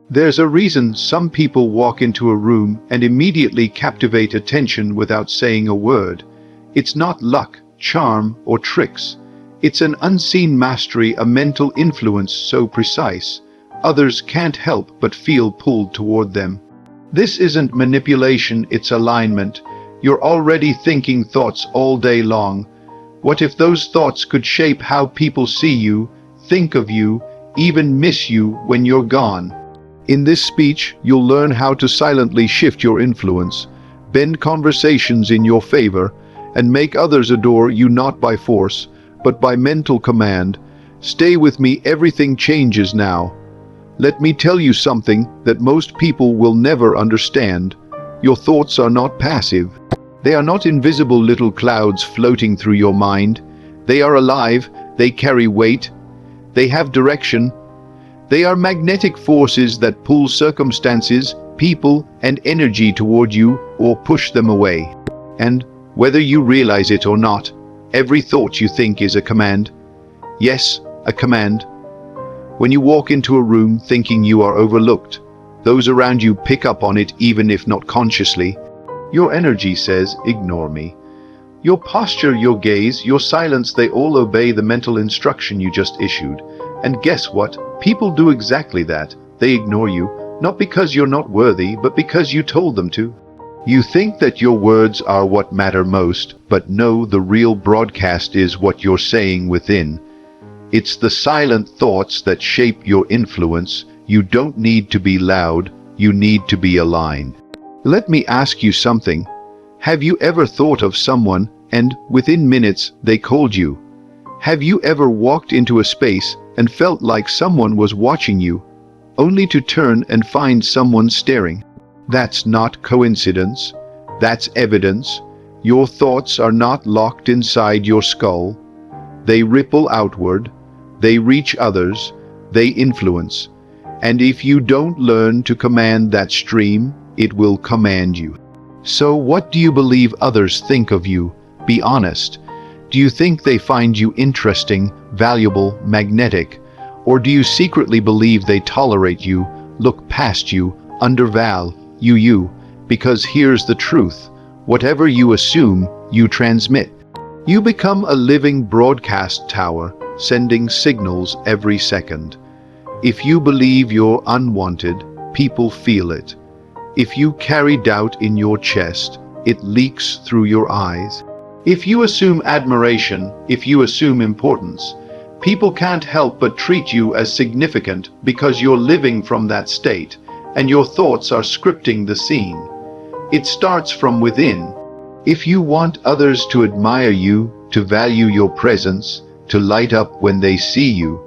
There's a reason some people walk into a room and immediately captivate attention without saying a word. It's not luck, charm, or tricks. It's an unseen mastery, a mental influence so precise, others can't help but feel pulled toward them. This isn't manipulation, it's alignment. You're already thinking thoughts all day long. What if those thoughts could shape how people see you, think of you, even miss you when you're gone? In this speech, you'll learn how to silently shift your influence, bend conversations in your favor, and make others adore you not by force, but by mental command. Stay with me, everything changes now. Let me tell you something that most people will never understand. Your thoughts are not passive. They are not invisible little clouds floating through your mind. They are alive, they carry weight, they have direction. They are magnetic forces that pull circumstances, people, and energy toward you or push them away. And, whether you realize it or not, every thought you think is a command. Yes, a command. When you walk into a room thinking you are overlooked, those around you pick up on it even if not consciously. Your energy says, ignore me. Your posture, your gaze, your silence, they all obey the mental instruction you just issued. And guess what? People do exactly that. They ignore you, not because you're not worthy, but because you told them to. You think that your words are what matter most, but no, the real broadcast is what you're saying within. It's the silent thoughts that shape your influence. You don't need to be loud, you need to be aligned. Let me ask you something. Have you ever thought of someone, and within minutes they called you? Have you ever walked into a space and felt like someone was watching you, only to turn and find someone staring? That's not coincidence. That's evidence. Your thoughts are not locked inside your skull. They ripple outward. They reach others. They influence. And if you don't learn to command that stream, it will command you. So what do you believe others think of you? Be honest. Do you think they find you interesting, valuable, magnetic? Or do you secretly believe they tolerate you, look past you, undervalue you? Because here's the truth. Whatever you assume, you transmit. You become a living broadcast tower, sending signals every second. If you believe you're unwanted, people feel it. If you carry doubt in your chest, it leaks through your eyes. If you assume admiration, if you assume importance, people can't help but treat you as significant because you're living from that state, and your thoughts are scripting the scene. It starts from within. If you want others to admire you, to value your presence, to light up when they see you,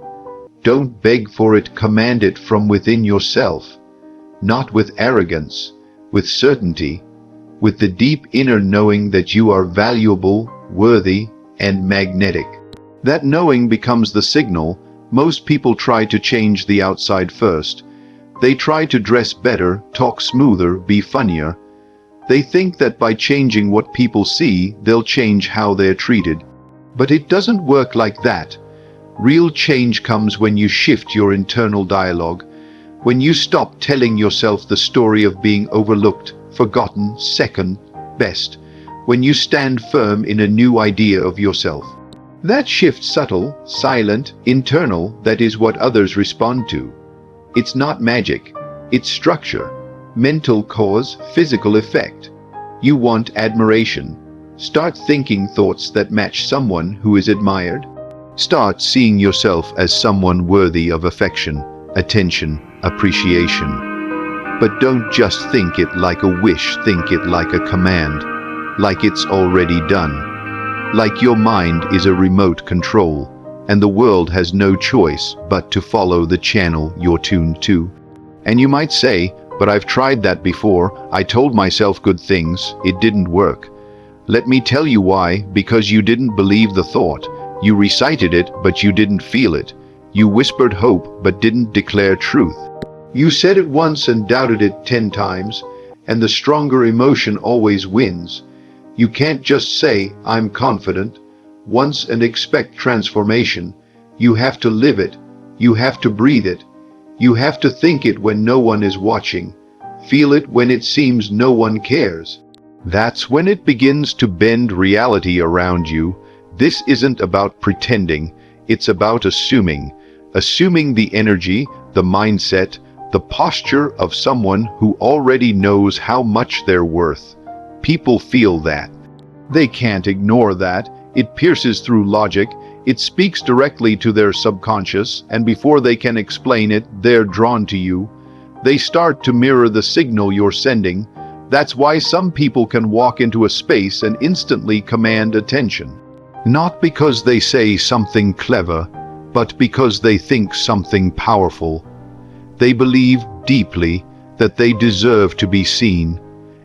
don't beg for it, command it from within yourself. Not with arrogance, with certainty, with the deep inner knowing that you are valuable, worthy, and magnetic. That knowing becomes the signal. Most people try to change the outside first. They try to dress better, talk smoother, be funnier. They think that by changing what people see, they'll change how they're treated. But it doesn't work like that. Real change comes when you shift your internal dialogue, when you stop telling yourself the story of being overlooked, forgotten, second best, when you stand firm in a new idea of yourself. That shift, subtle, silent, internal, that is what others respond to. It's not magic, it's structure, mental cause, physical effect. You want admiration. Start thinking thoughts that match someone who is admired. Start seeing yourself as someone worthy of affection, attention, appreciation. But don't just think it like a wish, think it like a command, like it's already done. Like your mind is a remote control, and the world has no choice but to follow the channel you're tuned to. And you might say, but I've tried that before, I told myself good things, it didn't work. Let me tell you why. Because you didn't believe the thought. You recited it, but you didn't feel it. You whispered hope, but didn't declare truth. You said it once and doubted it 10 times, and the stronger emotion always wins. You can't just say, I'm confident, once and expect transformation. You have to live it. You have to breathe it. You have to think it when no one is watching. Feel it when it seems no one cares. That's when it begins to bend reality around you. This isn't about pretending, it's about assuming. Assuming the energy, the mindset, the posture of someone who already knows how much they're worth. People feel that. They can't ignore that. It pierces through logic. It speaks directly to their subconscious, and before they can explain it, they're drawn to you. They start to mirror the signal you're sending. That's why some people can walk into a space and instantly command attention. Not because they say something clever, but because they think something powerful. They believe deeply that they deserve to be seen,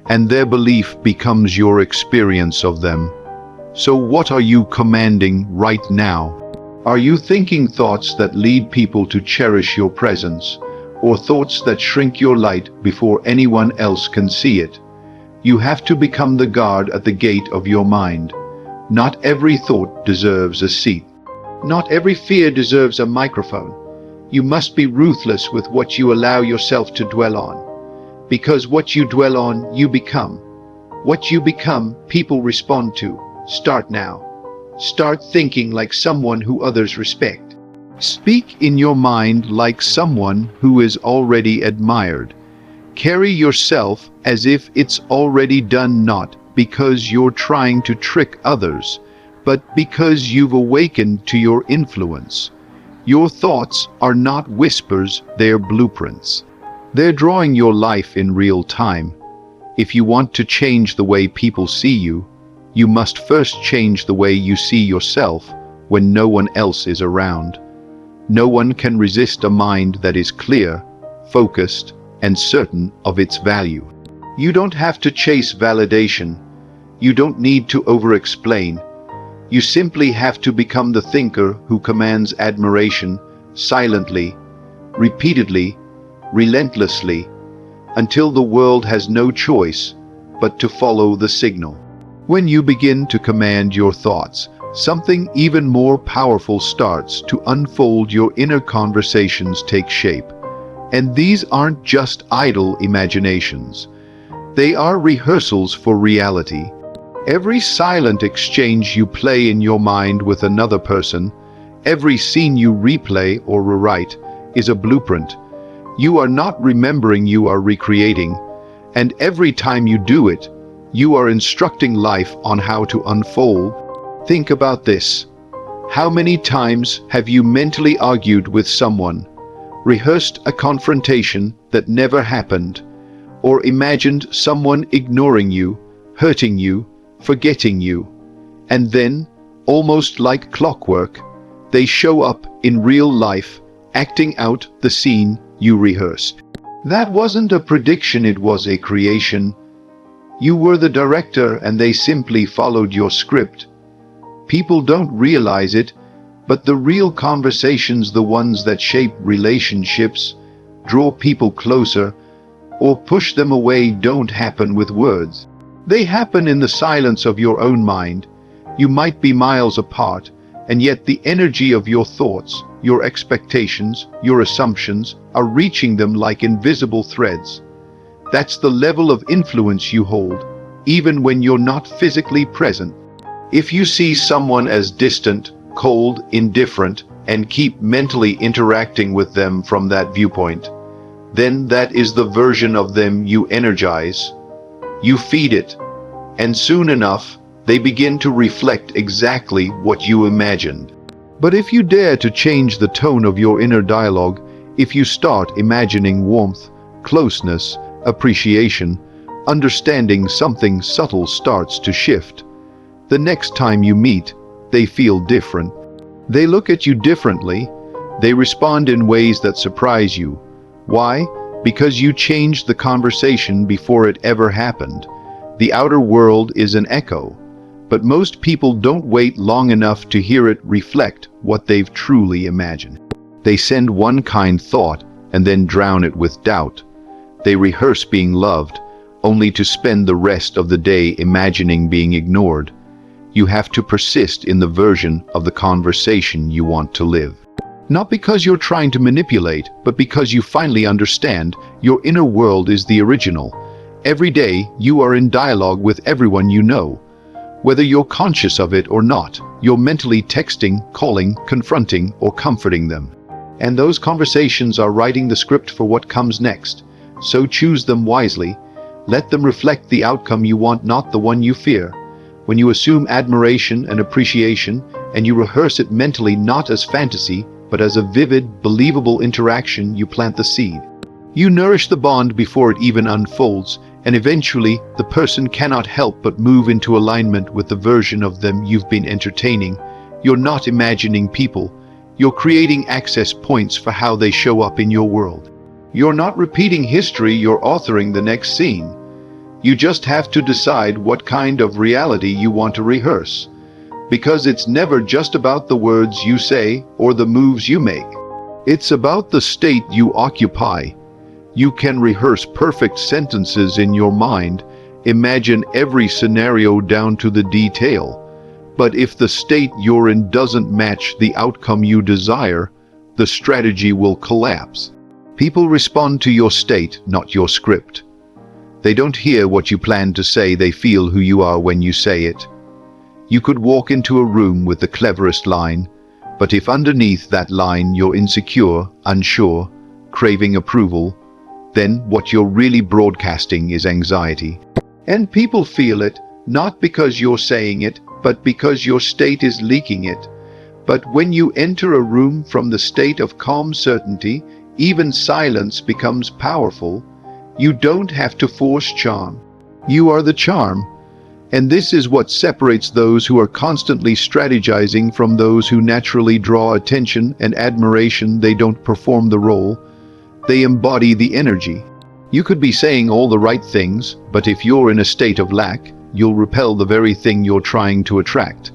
and their belief becomes your experience of them. So what are you commanding right now? Are you thinking thoughts that lead people to cherish your presence, or thoughts that shrink your light before anyone else can see it? You have to become the guard at the gate of your mind. Not every thought deserves a seat. Not every fear deserves a microphone. You must be ruthless with what you allow yourself to dwell on. Because what you dwell on, you become. What you become, people respond to. Start now. Start thinking like someone who others respect. Speak in your mind like someone who is already admired. Carry yourself as if it's already done, not because you're trying to trick others, but because you've awakened to your influence. Your thoughts are not whispers, they're blueprints. They're drawing your life in real time. If you want to change the way people see you, you must first change the way you see yourself when no one else is around. No one can resist a mind that is clear, focused, and certain of its value. You don't have to chase validation. You don't need to over-explain. You simply have to become the thinker who commands admiration silently, repeatedly, relentlessly, until the world has no choice but to follow the signal. When you begin to command your thoughts, something even more powerful starts to unfold. Your inner conversations take shape. And these aren't just idle imaginations. They are rehearsals for reality. Every silent exchange you play in your mind with another person, every scene you replay or rewrite, is a blueprint. You are not remembering, you are recreating. And every time you do it, you are instructing life on how to unfold. Think about this. How many times have you mentally argued with someone, rehearsed a confrontation that never happened, or imagined someone ignoring you, hurting you, forgetting you, and then, almost like clockwork, they show up in real life, acting out the scene you rehearsed? That wasn't a prediction, it was a creation. You were the director and they simply followed your script. People don't realize it, but the real conversations, the ones that shape relationships, draw people closer, or push them away, don't happen with words. They happen in the silence of your own mind. You might be miles apart, and yet the energy of your thoughts, your expectations, your assumptions are reaching them like invisible threads. That's the level of influence you hold, even when you're not physically present. If you see someone as distant, cold, indifferent, and keep mentally interacting with them from that viewpoint, then that is the version of them you energize. You feed it, and soon enough, they begin to reflect exactly what you imagined. But if you dare to change the tone of your inner dialogue, if you start imagining warmth, closeness, appreciation, understanding, something subtle starts to shift. The next time you meet, they feel different. They look at you differently. They respond in ways that surprise you. Why? Because you changed the conversation before it ever happened. The outer world is an echo, but most people don't wait long enough to hear it reflect what they've truly imagined. They send one kind thought and then drown it with doubt. They rehearse being loved, only to spend the rest of the day imagining being ignored. You have to persist in the version of the conversation you want to live. Not because you're trying to manipulate, but because you finally understand your inner world is the original. Every day, you are in dialogue with everyone you know. Whether you're conscious of it or not, you're mentally texting, calling, confronting, or comforting them. And those conversations are writing the script for what comes next. So choose them wisely. Let them reflect the outcome you want, not the one you fear. When you assume admiration and appreciation, and you rehearse it mentally not as fantasy, but as a vivid, believable interaction, you plant the seed. You nourish the bond before it even unfolds, and eventually the person cannot help but move into alignment with the version of them you've been entertaining. You're not imagining people. You're creating access points for how they show up in your world. You're not repeating history, you're authoring the next scene. You just have to decide what kind of reality you want to rehearse. Because it's never just about the words you say or the moves you make. It's about the state you occupy. You can rehearse perfect sentences in your mind, imagine every scenario down to the detail. But if the state you're in doesn't match the outcome you desire, the strategy will collapse. People respond to your state, not your script. They don't hear what you plan to say, they feel who you are when you say it. You could walk into a room with the cleverest line, but if underneath that line you're insecure, unsure, craving approval, then what you're really broadcasting is anxiety. And people feel it, not because you're saying it, but because your state is leaking it. But when you enter a room from the state of calm certainty, even silence becomes powerful. You don't have to force charm. You are the charm. And this is what separates those who are constantly strategizing from those who naturally draw attention and admiration. They don't perform the role. They embody the energy. You could be saying all the right things, but if you're in a state of lack, you'll repel the very thing you're trying to attract.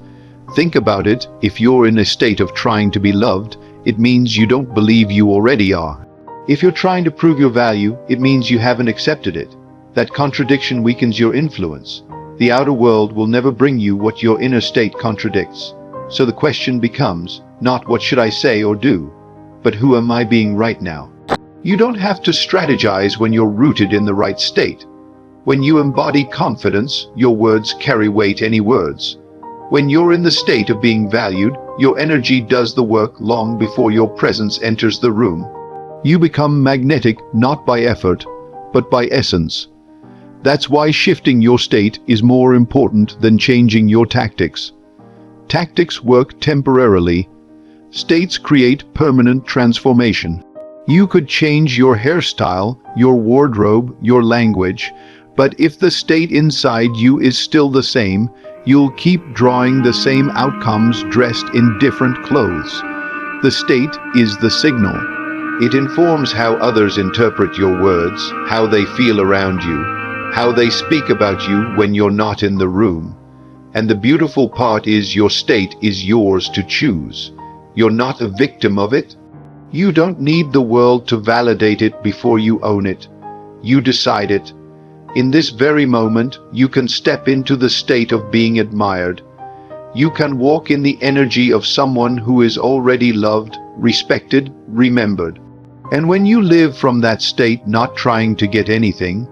Think about it. If you're in a state of trying to be loved, it means you don't believe you already are. If you're trying to prove your value, it means you haven't accepted it. That contradiction weakens your influence. The outer world will never bring you what your inner state contradicts. So the question becomes, not what should I say or do, but who am I being right now? You don't have to strategize when you're rooted in the right state. When you embody confidence, your words carry weight. Any words. When you're in the state of being valued, your energy does the work long before your presence enters the room. You become magnetic not by effort, but by essence. That's why shifting your state is more important than changing your tactics. Tactics work temporarily. States create permanent transformation. You could change your hairstyle, your wardrobe, your language, but if the state inside you is still the same, you'll keep drawing the same outcomes dressed in different clothes. The state is the signal. It informs how others interpret your words, how they feel around you, how they speak about you when you're not in the room. And the beautiful part is your state is yours to choose. You're not a victim of it. You don't need the world to validate it before you own it. You decide it. In this very moment, you can step into the state of being admired. You can walk in the energy of someone who is already loved, respected, remembered. And when you live from that state, not trying to get anything,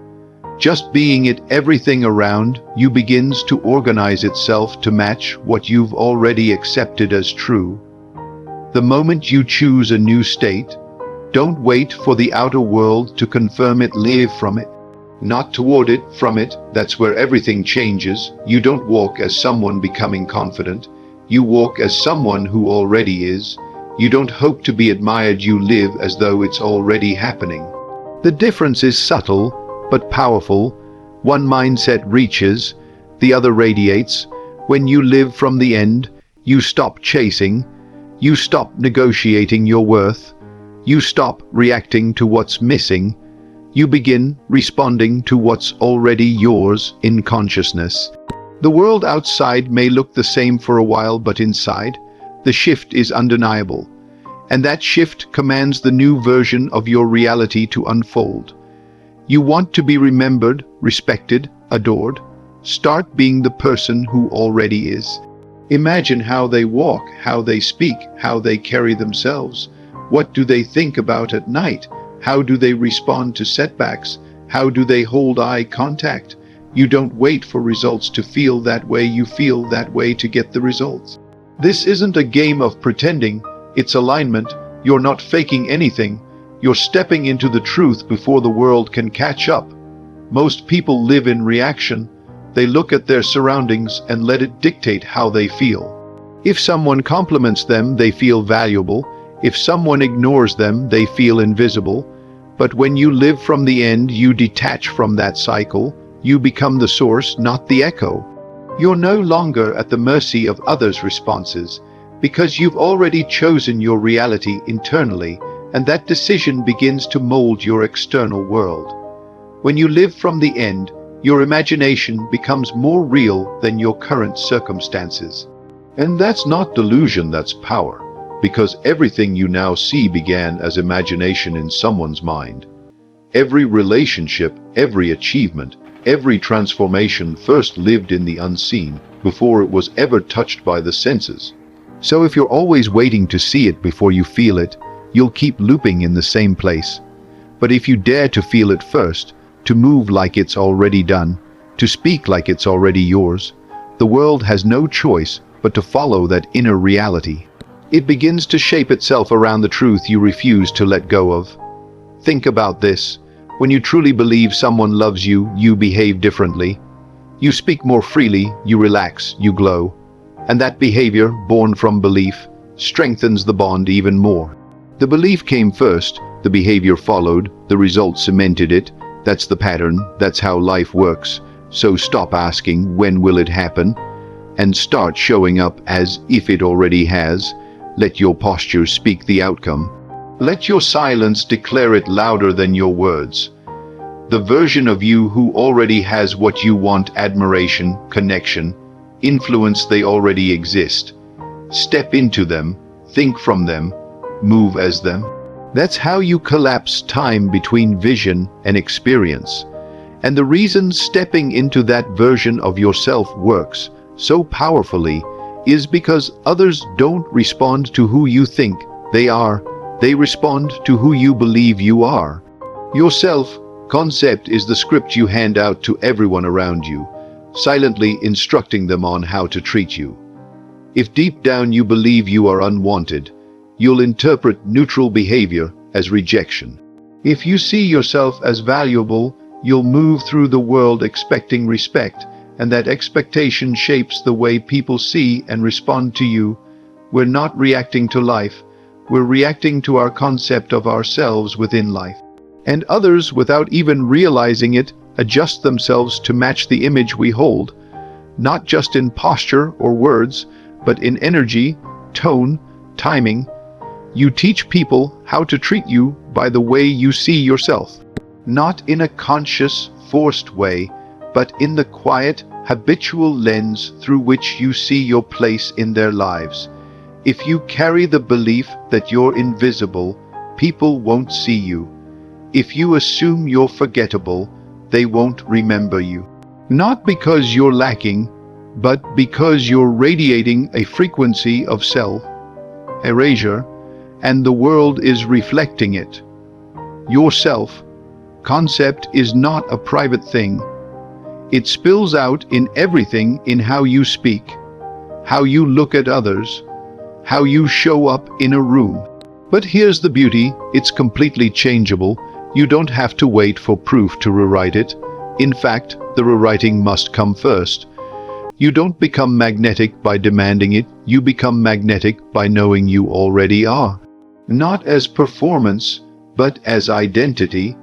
just being it, everything around you begins to organize itself to match what you've already accepted as true. The moment you choose a new state, don't wait for the outer world to confirm it. Live from it, not toward it, from it. That's where everything changes. You don't walk as someone becoming confident. You walk as someone who already is. You don't hope to be admired. You live as though it's already happening. The difference is subtle, but powerful. One mindset reaches, the other radiates. When you live from the end, you stop chasing. You stop negotiating your worth. You stop reacting to what's missing. You begin responding to what's already yours in consciousness. The world outside may look the same for a while, but inside, the shift is undeniable. And that shift commands the new version of your reality to unfold. You want to be remembered, respected, adored? Start being the person who already is. Imagine how they walk, how they speak, how they carry themselves. What do they think about at night? How do they respond to setbacks? How do they hold eye contact? You don't wait for results to feel that way, you feel that way to get the results. This isn't a game of pretending, it's alignment. You're not faking anything. You're stepping into the truth before the world can catch up. Most people live in reaction. They look at their surroundings and let it dictate how they feel. If someone compliments them, they feel valuable. If someone ignores them, they feel invisible. But when you live from the end, you detach from that cycle. You become the source, not the echo. You're no longer at the mercy of others' responses, because you've already chosen your reality internally, and that decision begins to mold your external world. When you live from the end, your imagination becomes more real than your current circumstances. And that's not delusion, that's power, because everything you now see began as imagination in someone's mind. Every relationship, every achievement, every transformation first lived in the unseen before it was ever touched by the senses. So if you're always waiting to see it before you feel it, you'll keep looping in the same place. But if you dare to feel it first, to move like it's already done, to speak like it's already yours, the world has no choice but to follow that inner reality. It begins to shape itself around the truth you refuse to let go of. Think about this. When you truly believe someone loves you, you behave differently. You speak more freely, you relax, you glow. And that behavior, born from belief, strengthens the bond even more. The belief came first, the behavior followed, the result cemented it. That's the pattern, that's how life works. So stop asking, when will it happen? And start showing up as if it already has. Let your posture speak the outcome. Let your silence declare it louder than your words. The version of you who already has what you want, admiration, connection, influence, they already exist. Step into them, think from them, move as them. That's how you collapse time between vision and experience. And the reason stepping into that version of yourself works so powerfully is because others don't respond to who you think they are. They respond to who you believe you are. Your self-concept is the script you hand out to everyone around you, silently instructing them on how to treat you. If deep down you believe you are unwanted, you'll interpret neutral behavior as rejection. If you see yourself as valuable, you'll move through the world expecting respect, and that expectation shapes the way people see and respond to you. We're not reacting to life, we're reacting to our concept of ourselves within life. And others, without even realizing it, adjust themselves to match the image we hold, not just in posture or words, but in energy, tone, timing. You teach people how to treat you by the way you see yourself, not in a conscious, forced way, but in the quiet, habitual lens through which you see your place in their lives. If you carry the belief that you're invisible, people won't see you. If you assume you're forgettable, they won't remember you. Not because you're lacking, but because you're radiating a frequency of self-erasure, and the world is reflecting it. Your self-concept is not a private thing. It spills out in everything, in how you speak, how you look at others, how you show up in a room. But here's the beauty, it's completely changeable. You don't have to wait for proof to rewrite it. In fact, the rewriting must come first. You don't become magnetic by demanding it, you become magnetic by knowing you already are. Not as performance, but as identity.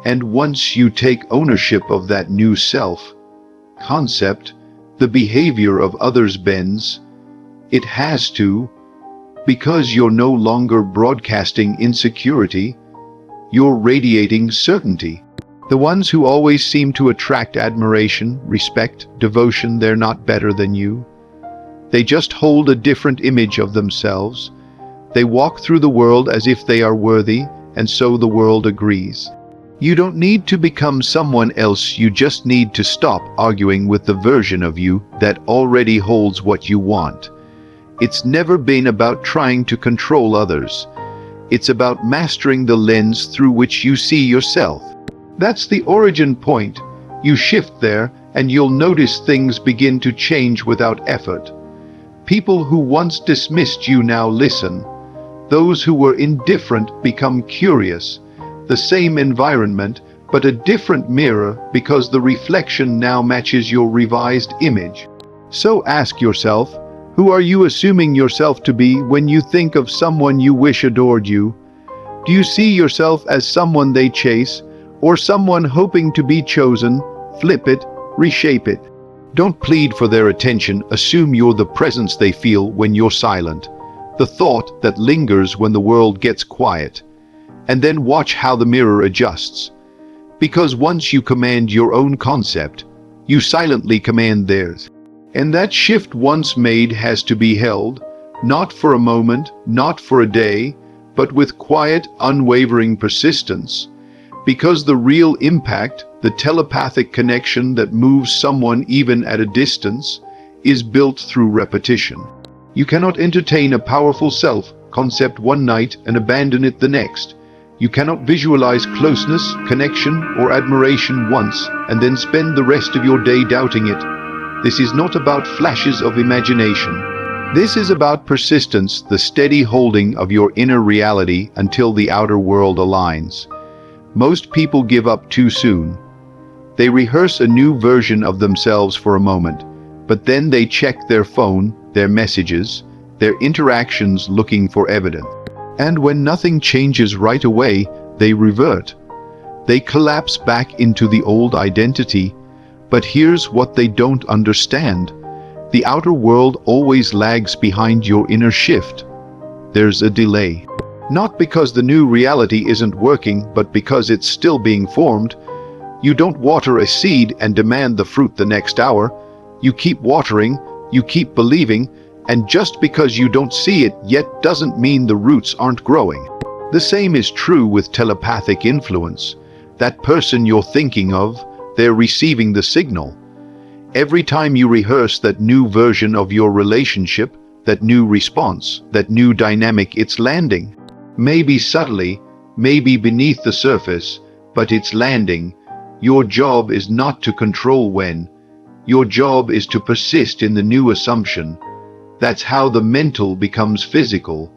And once you take ownership of that new self-concept, the behavior of others bends. It has to, because you're no longer broadcasting insecurity, you're radiating certainty. The ones who always seem to attract admiration, respect, devotion, they're not better than you. They just hold a different image of themselves. They walk through the world as if they are worthy, and so the world agrees. You don't need to become someone else, you just need to stop arguing with the version of you that already holds what you want. It's never been about trying to control others. It's about mastering the lens through which you see yourself. That's the origin point. You shift there, and you'll notice things begin to change without effort. People who once dismissed you now listen. Those who were indifferent become curious. The same environment, but a different mirror because the reflection now matches your revised image. So ask yourself, who are you assuming yourself to be when you think of someone you wish adored you? Do you see yourself as someone they chase, or someone hoping to be chosen? Flip it, reshape it. Don't plead for their attention, assume you're the presence they feel when you're silent, the thought that lingers when the world gets quiet. And then watch how the mirror adjusts. Because once you command your own concept, you silently command theirs. And that shift once made has to be held, not for a moment, not for a day, but with quiet, unwavering persistence. Because the real impact, the telepathic connection that moves someone even at a distance, is built through repetition. You cannot entertain a powerful self-concept one night and abandon it the next. You cannot visualize closeness, connection, or admiration once and then spend the rest of your day doubting it. This is not about flashes of imagination. This is about persistence, the steady holding of your inner reality until the outer world aligns. Most people give up too soon. They rehearse a new version of themselves for a moment, but then they check their phone, their messages, their interactions looking for evidence. And when nothing changes right away, they revert. They collapse back into the old identity. But here's what they don't understand. The outer world always lags behind your inner shift. There's a delay. Not because the new reality isn't working, but because it's still being formed. You don't water a seed and demand the fruit the next hour. You keep watering, you keep believing, and just because you don't see it yet doesn't mean the roots aren't growing. The same is true with telepathic influence. That person you're thinking of, they're receiving the signal. Every time you rehearse that new version of your relationship, that new response, that new dynamic, it's landing. Maybe subtly, maybe beneath the surface, but it's landing. Your job is not to control when. Your job is to persist in the new assumption. That's how the mental becomes physical.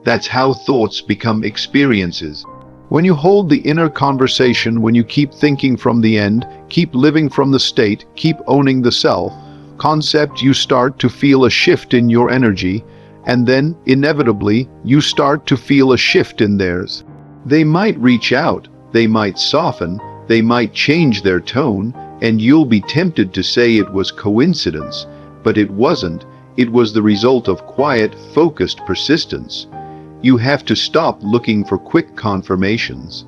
That's how thoughts become experiences. When you hold the inner conversation, when you keep thinking from the end, keep living from the state, keep owning the self concept, you start to feel a shift in your energy, and then, inevitably, you start to feel a shift in theirs. They might reach out, they might soften, they might change their tone, and you'll be tempted to say it was coincidence, but it wasn't. It was the result of quiet, focused persistence. You have to stop looking for quick confirmations.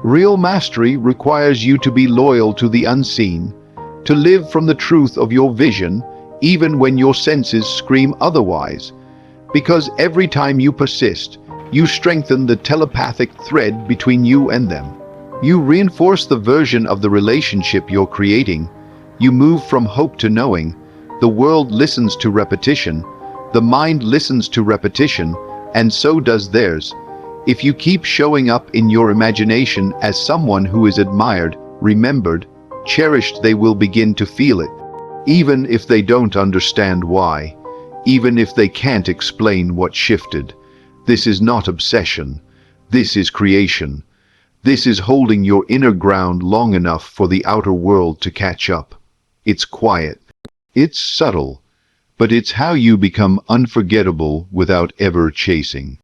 Real mastery requires you to be loyal to the unseen, to live from the truth of your vision, even when your senses scream otherwise. Because every time you persist, you strengthen the telepathic thread between you and them. You reinforce the version of the relationship you're creating. You move from hope to knowing. The world listens to repetition. The mind listens to repetition, and so does theirs. If you keep showing up in your imagination as someone who is admired, remembered, cherished, they will begin to feel it. Even if they don't understand why. Even if they can't explain what shifted. This is not obsession. This is creation. This is holding your inner ground long enough for the outer world to catch up. It's quiet. It's subtle. But it's how you become unforgettable without ever chasing.